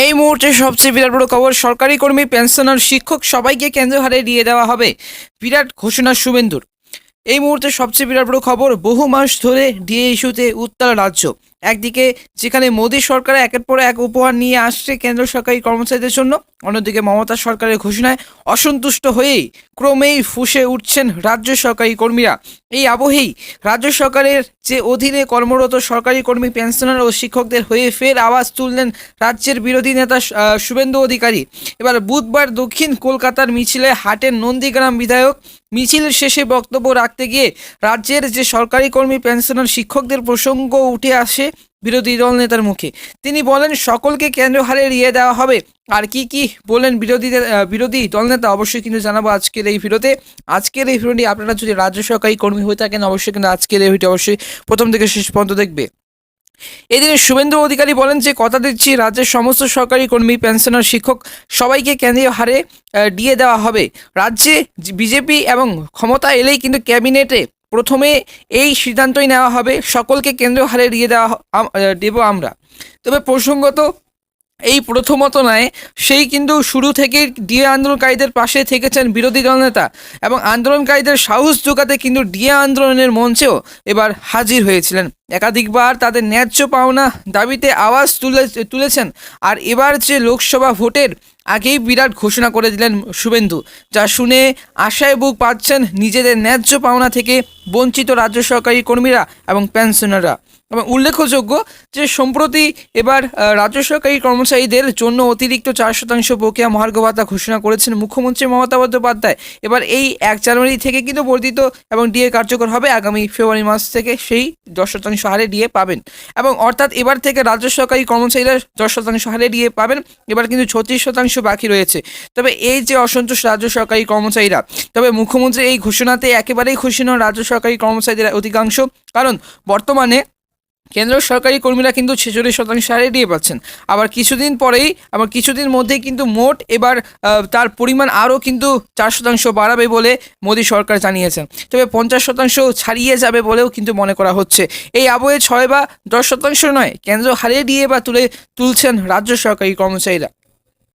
এই মুহূর্তে সবচেয়ে বিরাট বড় খবর, সরকারি কর্মী, পেনশনার, শিক্ষক সবাইকে কেন্দ্রীয় হারে দিয়ে দেওয়া হবে। বিরাট ঘোষণা শুভেন্দুর। এই মুহূর্তে সবচেয়ে বিরাট বড় খবর, বহু মাস ধরে ডিএ ইস্যুতে উত্তাল রাজ্য। একদিকে যেখানে মোদী সরকার একের পর এক উপহার নিয়ে আসছে কেন্দ্র সরকারি কর্মচারীদের জন্য, অন্যদিকে মমতা সরকারের ঘোষণায় অসন্তুষ্ট হয়েই ক্রমেই ফুঁসে উঠছেন রাজ্য সরকারি কর্মীরা। এই আবহেই রাজ্য সরকারের যে অধীনে কর্মরত সরকারি কর্মী, পেনশনার ও শিক্ষকদের হয়ে ফের আওয়াজ তুললেন রাজ্যের বিরোধী নেতা শুভেন্দু অধিকারী। এবার বুধবার দক্ষিণ কলকাতার মিছিলে হাটের নন্দীগ্রাম বিধায়ক মিছিলের শেষে বক্তব্য রাখতে গিয়ে রাজ্যের যে সরকারি কর্মী, পেনশনার, শিক্ষকদের প্রসঙ্গ উঠে আসে বিরোধী দল নেতার মুখে। তিনি বলেন সকলকে কেন্দ্র হারে এড়িয়ে দেওয়া হবে। আর কি বলেন বিরোধী দলনেতা অবশ্যই কিন্তু জানাবো আজকের এই ভিডিওতে। আজকের এই ভিডিওটি আপনারা যদি রাজ্য সরকারি কর্মী হয়ে থাকেন অবশ্যই কিন্তু আজকের এই ভিডিওটি অবশ্যই প্রথম থেকে শেষ পর্যন্ত দেখবে। এদিন শুভেন্দু অধিকারী বলেন যে কথা দিচ্ছি রাজ্যের সমস্ত সরকারি কর্মী, পেনশনার, শিক্ষক সবাইকে কেন্দ্রীয় হারে দিয়ে দেওয়া হবে। রাজ্যে বিজেপি এবং ক্ষমতা এলেই কিন্তু ক্যাবিনেটে প্রথমে এই সিদ্ধান্তই নেওয়া হবে, সকলকে কেন্দ্রীয় হারে দিয়ে দেব আমরা। তবে প্রসঙ্গত এই প্রথমত নয়, সেই কিন্তু শুরু থেকে ডিএ আন্দোলনকারীদের পাশে থেকেছেন বিরোধী দলনেতা এবং আন্দোলনকারীদের সাহস যোগাতে কিন্তু ডিএ আন্দোলনের মঞ্চেও এবার হাজির হয়েছিলেন। একাধিকবার তাদের ন্যায্য পাওনা দাবিতে আওয়াজ তুলেছেন। আর এবার যে লোকসভা ভোটের আগেই বিরাট ঘোষণা করে দিলেন শুভেন্দু, যা শুনে আশায় বুক পাচ্ছেন নিজেদের ন্যায্য পাওনা থেকে বঞ্চিত রাজ্য সরকারি কর্মীরা এবং পেনশনাররা। এবং উল্লেখযোগ্য যে সম্প্রতি এবার রাজ্য সরকারি কর্মচারীদের জন্য অতিরিক্ত 4% বকেয়া মহার্ঘ ভাতা ঘোষণা করেছেন মুখ্যমন্ত্রী মমতা বন্দ্যোপাধ্যায়। এবার এই 1 জানুয়ারি থেকে কিন্তু বর্ধিত এবং ডিএ কার্যকর হবে। আগামী ফেব্রুয়ারি মাস থেকে সেই 10% হারে ডিএ পাবেন। এবং অর্থাৎ এবার থেকে রাজ্য সরকারি কর্মচারীরা 10% হারে ডিএ পাবেন। এবার কিন্তু 36% বাকি রয়েছে। তবে এই যে অসন্তোষ রাজ্য সরকারি কর্মচারীরা, তবে মুখ্যমন্ত্রী এই ঘোষণাতে একেবারেই খুশি নন রাজ্য সরকারি কর্মচারীদের অধিকাংশ। কারণ বর্তমানে কেন্দ্র সরকারি কর্মীরা কিন্তু 46% হারে ডিএ পাচ্ছেন। আবার কিছুদিন মধ্যেই কিন্তু মোট এবার তার পরিমাণ আরও কিন্তু 4% বাড়াবে বলে মোদী সরকার জানিয়েছেন। তবে 50% ছাড়িয়ে যাবে বলেও কিন্তু মনে করা হচ্ছে। এই আবহে 6 বা 10% নয়, কেন্দ্র হারে ডিএ তুলছেন রাজ্য সরকারি কর্মচারীরা।